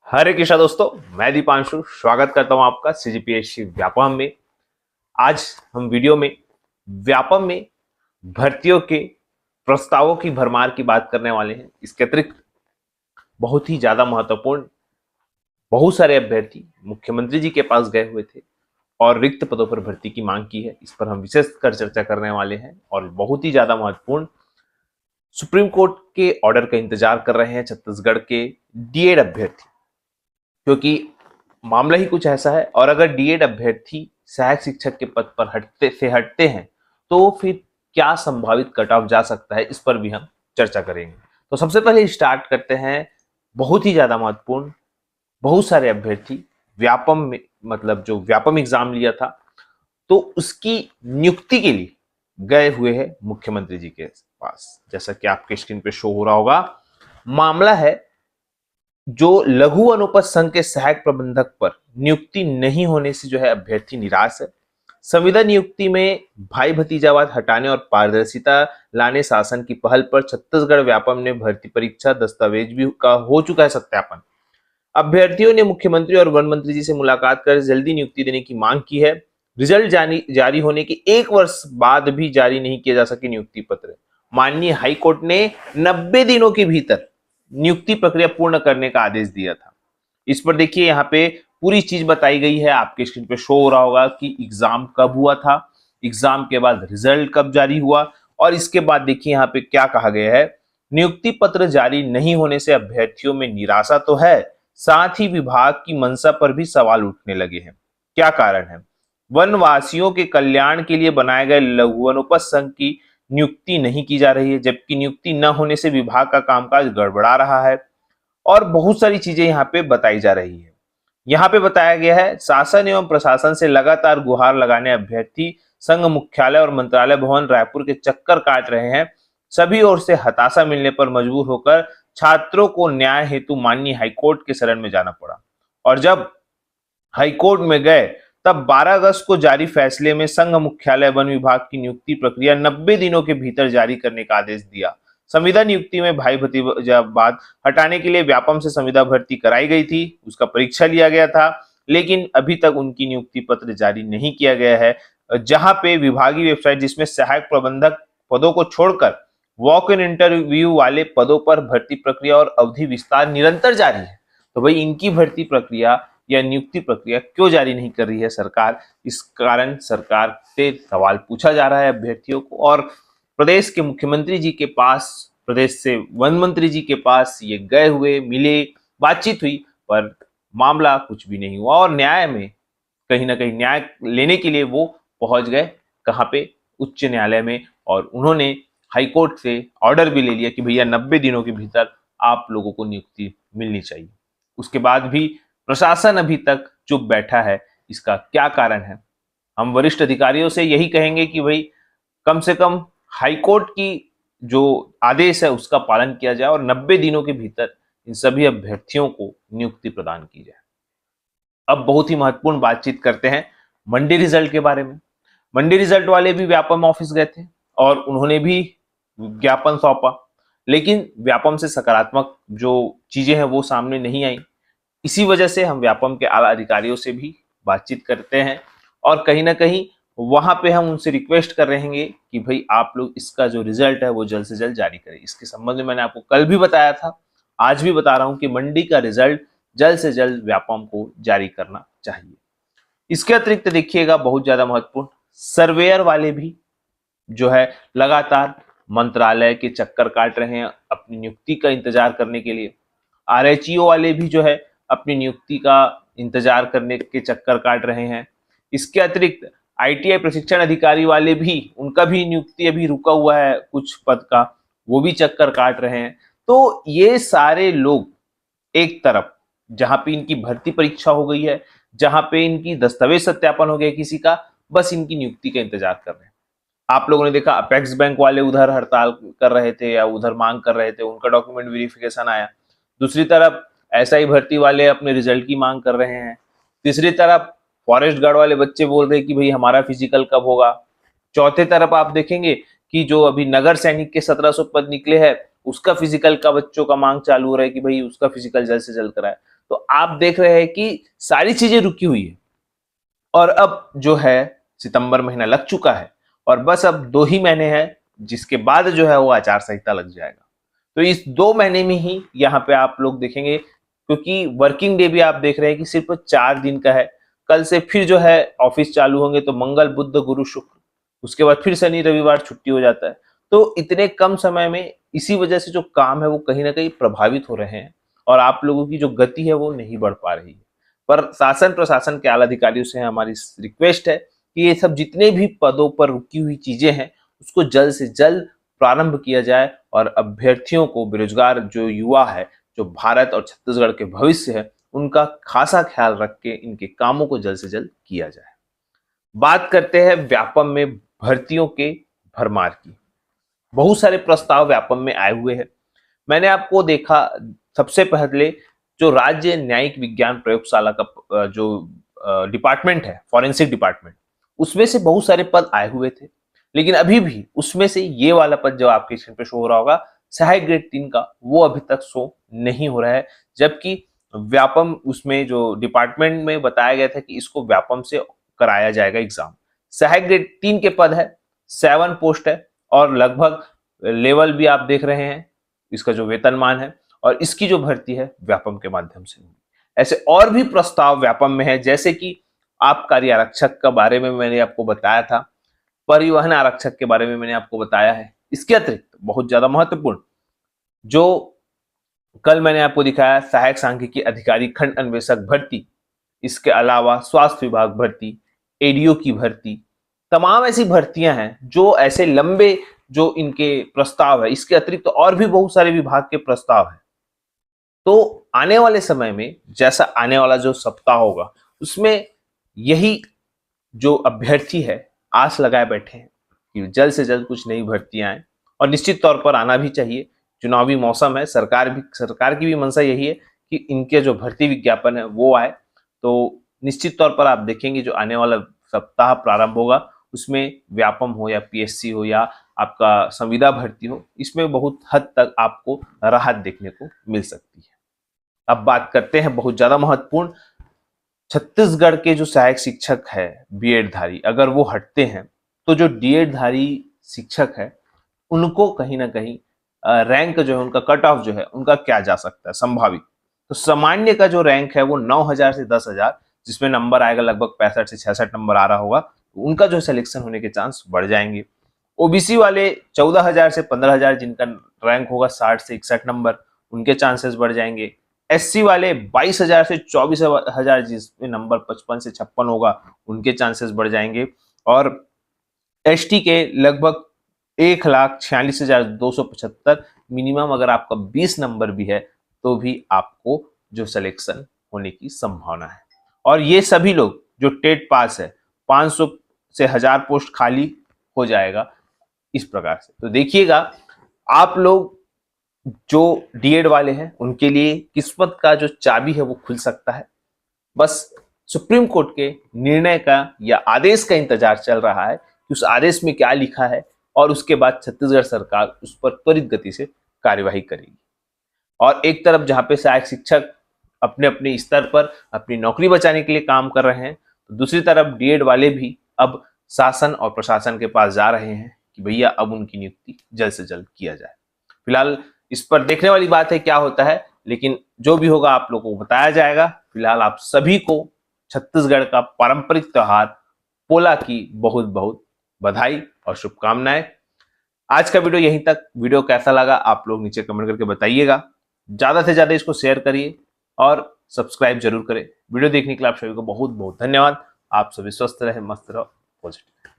हरे कृष्णा दोस्तों, मैं दीपांशु स्वागत करता हूं आपका सीजीपीएससी व्यापम में। आज हम वीडियो में व्यापम में भर्तियों के प्रस्तावों की भरमार की बात करने वाले हैं। इसके अतिरिक्त बहुत ही ज्यादा महत्वपूर्ण बहुत सारे अभ्यर्थी मुख्यमंत्री जी के पास गए हुए थे और रिक्त पदों पर भर्ती की मांग की है। इस पर हम विशेष कर चर्चा करने वाले हैं और बहुत ही ज्यादा महत्वपूर्ण सुप्रीम कोर्ट के ऑर्डर का इंतजार कर रहे हैं छत्तीसगढ़ के डीएड अभ्यर्थी, क्योंकि मामला ही कुछ ऐसा है। और अगर डीएड अभ्यर्थी सहायक शिक्षक के पद पर हटते हैं तो फिर क्या संभावित कट ऑफ जा सकता है, इस पर भी हम चर्चा करेंगे। तो सबसे पहले स्टार्ट करते हैं। बहुत ही ज्यादा महत्वपूर्ण बहुत सारे अभ्यर्थी व्यापम में मतलब जो व्यापम एग्जाम लिया था तो उसकी नियुक्ति के लिए गए हुए हैं मुख्यमंत्री जी के पास। जैसा कि आपके स्क्रीन पे शो हो रहा होगा, मामला है जो लघु अनुपस्थ संघ के सहायक प्रबंधक पर नियुक्ति नहीं होने से जो है अभ्यर्थी निराश है। संविदा नियुक्ति में भाई भतीजावाद हटाने और पारदर्शिता लाने शासन की पहल पर छत्तीसगढ़ व्यापम ने भर्ती परीक्षा दस्तावेज भी का हो चुका है सत्यापन। अभ्यर्थियों ने मुख्यमंत्री और वन मंत्री जी से मुलाकात कर जल्दी नियुक्ति देने की मांग की है। रिजल्ट जारी होने के 1 वर्ष बाद भी जारी नहीं किया जा सके नियुक्ति पत्र। माननीय हाईकोर्ट ने 90 दिनों के भीतर नियुक्ति प्रक्रिया पूर्ण करने का आदेश दिया था। इस पर देखिए, यहाँ पे पूरी चीज बताई गई है। आपके स्क्रीन पे शो हो रहा होगा कि एग्जाम कब हुआ था, एग्जाम के बाद रिजल्ट कब जारी हुआ, और इसके बाद देखिए यहाँ पे क्या कहा गया है। नियुक्ति पत्र जारी नहीं होने से अभ्यर्थियों में निराशा तो है, साथ ही विभाग की मंशा पर भी सवाल उठने लगे हैं। क्या कारण है? वनवासियों के कल्याण के लिए बनाए गए लघु अनुपस्थ संघ की नियुक्ति नहीं की जा रही है, जबकि नियुक्ति न होने से विभाग का कामकाज गड़बड़ा रहा है और बहुत सारी चीजें यहाँ पे बताई जा रही है। यहाँ पे बताया गया है, शासन एवं प्रशासन से लगातार गुहार लगाने अभ्यर्थी संघ मुख्यालय और मंत्रालय भवन रायपुर के चक्कर काट रहे हैं। सभी ओर से हताशा मिलने पर मजबूर होकर छात्रों को न्याय हेतु माननीय हाईकोर्ट के शरण में जाना पड़ा, और जब हाईकोर्ट में गए तब 12 अगस्त को जारी फैसले में संघ मुख्यालय वन विभाग की नियुक्ति प्रक्रिया 90 दिनों के भीतर जारी करने का आदेश दिया। संविदा नियुक्ति में भाई भतीजावाद हटाने के लिए व्यापम से संविदा भर्ती कराई गई थी, उसका परीक्षा लिया गया था, लेकिन अभी तक उनकी नियुक्ति पत्र जारी नहीं किया गया है। जहां पे विभागीय वेबसाइट जिसमें सहायक प्रबंधक पदों को छोड़कर वॉक इन इंटरव्यू वाले पदों पर भर्ती प्रक्रिया और अवधि विस्तार निरंतर जारी है। तो भाई इनकी भर्ती प्रक्रिया या नियुक्ति प्रक्रिया क्यों जारी नहीं कर रही है सरकार? इस कारण सरकार से सवाल पूछा जा रहा है अभ्यर्थियों को, और प्रदेश के मुख्यमंत्री जी के पास, प्रदेश से वन मंत्री जी के पास ये गए हुए, मिले, बातचीत हुई, पर मामला कुछ भी नहीं हुआ। और न्याय में कहीं ना कहीं न्याय लेने के लिए वो पहुंच गए कहाँ पे? उच्च न्यायालय में, और उन्होंने हाईकोर्ट से ऑर्डर भी ले लिया कि भैया 90 दिनों के भीतर आप लोगों को नियुक्ति मिलनी चाहिए। उसके बाद भी प्रशासन अभी तक चुप बैठा है। इसका क्या कारण है? हम वरिष्ठ अधिकारियों से यही कहेंगे कि भाई कम से कम हाईकोर्ट की जो आदेश है उसका पालन किया जाए और 90 दिनों के भीतर इन सभी अभ्यर्थियों को नियुक्ति प्रदान की जाए। अब बहुत ही महत्वपूर्ण बातचीत करते हैं मंडी रिजल्ट के बारे में। मंडी रिजल्ट वाले भी व्यापम ऑफिस गए थे और उन्होंने भी ज्ञापन सौंपा, लेकिन व्यापम से सकारात्मक जो चीजें हैं वो सामने नहीं आई। इसी वजह से हम व्यापम के आला अधिकारियों से भी बातचीत करते हैं और कहीं ना कहीं वहां पे हम उनसे रिक्वेस्ट कर रहेंगे कि भाई आप लोग इसका जो रिजल्ट है वो जल्द से जल्द जारी करें। इसके संबंध में मैंने आपको कल भी बताया था, आज भी बता रहा हूं कि मंडी का रिजल्ट जल्द से जल्द व्यापम को जारी करना चाहिए। इसके अतिरिक्त देखिएगा, बहुत ज्यादा महत्वपूर्ण, सर्वेयर वाले भी जो है लगातार मंत्रालय के चक्कर काट रहे हैं अपनी नियुक्ति का इंतजार करने के लिए। आरएचईओ वाले भी जो है अपनी नियुक्ति का इंतजार करने के चक्कर काट रहे हैं। इसके अतिरिक्त आईटीआई प्रशिक्षण अधिकारी वाले भी, उनका भी नियुक्ति अभी रुका हुआ है कुछ पद का, वो भी चक्कर काट रहे हैं। तो ये सारे लोग एक तरफ जहां पे इनकी भर्ती परीक्षा हो गई है, जहां पे इनकी दस्तावेज सत्यापन हो गया किसी का, बस इनकी नियुक्ति का इंतजार कर रहे हैं। आप लोगों ने देखा अपेक्स बैंक वाले उधर हड़ताल कर रहे थे या उधर मांग कर रहे थे, उनका डॉक्यूमेंट वेरिफिकेशन आया। दूसरी तरफ एसआई भर्ती वाले अपने रिजल्ट की मांग कर रहे हैं। तीसरी तरफ फॉरेस्ट गार्ड वाले बच्चे बोल रहे हैं कि भाई हमारा फिजिकल कब होगा। चौथे तरफ आप देखेंगे कि जो अभी नगर सैनिक के 1700 पद निकले हैं उसका फिजिकल का बच्चों का मांग चालू हो रहा है कि भाई उसका फिजिकल जल्द से जल्द कराए। तो आप देख रहे हैं कि सारी चीजें रुकी हुई है। और अब जो है सितंबर महीना लग चुका है और बस अब 2 ही महीने हैं, जिसके बाद जो है वो आचार संहिता लग जाएगा। तो इस 2 महीने में ही यहाँ पे आप लोग देखेंगे, क्योंकि वर्किंग डे भी आप देख रहे हैं कि सिर्फ 4 दिन का है। कल से फिर जो है ऑफिस चालू होंगे, तो मंगल बुध गुरु शुक्र, उसके बाद फिर शनि रविवार छुट्टी हो जाता है। तो इतने कम समय में इसी वजह से जो काम है वो कहीं ना कहीं प्रभावित हो रहे हैं और आप लोगों की जो गति है वो नहीं बढ़ पा रही है। पर शासन प्रशासन के आला अधिकारियों से हमारी रिक्वेस्ट है कि ये सब जितने भी पदों पर रुकी हुई चीजें हैं उसको जल्द से जल्द प्रारंभ किया जाए और अभ्यर्थियों को, बेरोजगार जो युवा है, जो भारत और छत्तीसगढ़ के भविष्य है, उनका खासा ख्याल रख के इनके कामों को जल्द से जल्द किया जाए। बात करते हैं व्यापम में भर्तियों के भरमार की। बहुत सारे प्रस्ताव व्यापम में आए हुए हैं। मैंने आपको देखा, सबसे पहले जो राज्य न्यायिक विज्ञान प्रयोगशाला का जो डिपार्टमेंट है, फॉरेंसिक डिपार्टमेंट, उसमें से बहुत सारे पद आए हुए थे। लेकिन अभी भी उसमें से ये वाला पद जो आपके स्क्रीन पे शो हो रहा होगा, सहायक ग्रेड 3 का, वो अभी तक शो नहीं हो रहा है। जबकि व्यापम, उसमें जो डिपार्टमेंट में बताया गया था कि इसको व्यापम से कराया जाएगा एग्जाम। सहायक ग्रेड 3 के पद है, 7 पोस्ट है और लगभग लेवल भी आप देख रहे हैं, इसका जो वेतनमान है, और इसकी जो भर्ती है व्यापम के माध्यम से होगी। ऐसे और भी प्रस्ताव व्यापम में है, जैसे कि आबकारी आरक्षक के बारे में मैंने आपको बताया था, परिवहन आरक्षक के बारे में मैंने आपको बताया है। इसके अतिरिक्त बहुत ज्यादा महत्वपूर्ण जो कल मैंने आपको दिखाया, सहायक सांख्यिकी अधिकारी खंड अन्वेषक भर्ती, इसके अलावा स्वास्थ्य विभाग भर्ती, एडीओ की भर्ती, तमाम ऐसी भर्तियां हैं जो ऐसे लंबे जो इनके प्रस्ताव है। इसके अतिरिक्त और भी बहुत सारे विभाग के प्रस्ताव है। तो आने वाले समय में, जैसा आने वाला जो सप्ताह होगा, उसमें यही जो अभ्यर्थी है आस लगाए बैठे हैं कि जल्द से जल्द कुछ नई भर्तियां आए, और निश्चित तौर पर आना भी चाहिए। चुनावी मौसम है, सरकार की भी मंशा यही है कि इनके जो भर्ती विज्ञापन है वो आए। तो निश्चित तौर पर आप देखेंगे जो आने वाला सप्ताह प्रारंभ होगा, उसमें व्यापम हो या पीएससी हो या आपका संविदा भर्ती हो, इसमें बहुत हद तक आपको राहत देखने को मिल सकती है। अब बात करते हैं बहुत ज्यादा महत्वपूर्ण, छत्तीसगढ़ के जो सहायक शिक्षक है बीएड धारी, अगर वो हटते हैं तो जो डीएड धारी शिक्षक है उनको कहीं ना कहीं रैंक जो है, उनका कट ऑफ जो है, उनका क्या जा सकता है संभावित। तो सामान्य का जो रैंक है वो 9,000 से 10,000, जिसमें नंबर आएगा लगभग 65 से 66 नंबर आ रहा होगा, तो उनका जो सिलेक्शन होने के चांस बढ़ जाएंगे। ओबीसी वाले 14,000 से 15,000, जिनका रैंक होगा 60 से 61 नंबर, उनके चांसेस बढ़ जाएंगे। एससी वाले 22,000 से 24,000, जिसमें नंबर 55 से 56 होगा, उनके चांसेस बढ़ जाएंगे। और एसटी के लगभग 1,46,275, मिनिमम अगर आपका 20 नंबर भी है तो भी आपको जो सिलेक्शन होने की संभावना है। और ये सभी लोग जो टेट पास है, 500 से 1000 पोस्ट खाली हो जाएगा इस प्रकार से। तो देखिएगा, आप लोग जो डीएड वाले हैं उनके लिए किस्मत का जो चाबी है वो खुल सकता है। बस सुप्रीम कोर्ट के निर्णय का या आदेश का इंतजार चल रहा है कि उस आदेश में क्या लिखा है, और उसके बाद छत्तीसगढ़ सरकार उस पर त्वरित गति से कार्यवाही करेगी। और एक तरफ जहां पे सहायक शिक्षक अपने अपने स्तर पर अपनी नौकरी बचाने के लिए काम कर रहे हैं, तो दूसरी तरफ डीएड वाले भी अब शासन और प्रशासन के पास जा रहे हैं कि भैया अब उनकी नियुक्ति जल्द से जल्द किया जाए। फिलहाल इस पर देखने वाली बात है क्या होता है, लेकिन जो भी होगा आप लोगों को बताया जाएगा। फिलहाल आप सभी को छत्तीसगढ़ का पारंपरिक त्योहार पोला की बहुत बहुत बधाई और शुभकामनाएं। आज का वीडियो यहीं तक। वीडियो कैसा लगा आप लोग नीचे कमेंट करके बताइएगा। ज्यादा से ज्यादा इसको शेयर करिए और सब्सक्राइब जरूर करें। वीडियो देखने के लिए आप सभी को बहुत बहुत धन्यवाद। आप सभी स्वस्थ रहे, मस्त रहो, पॉजिटिव।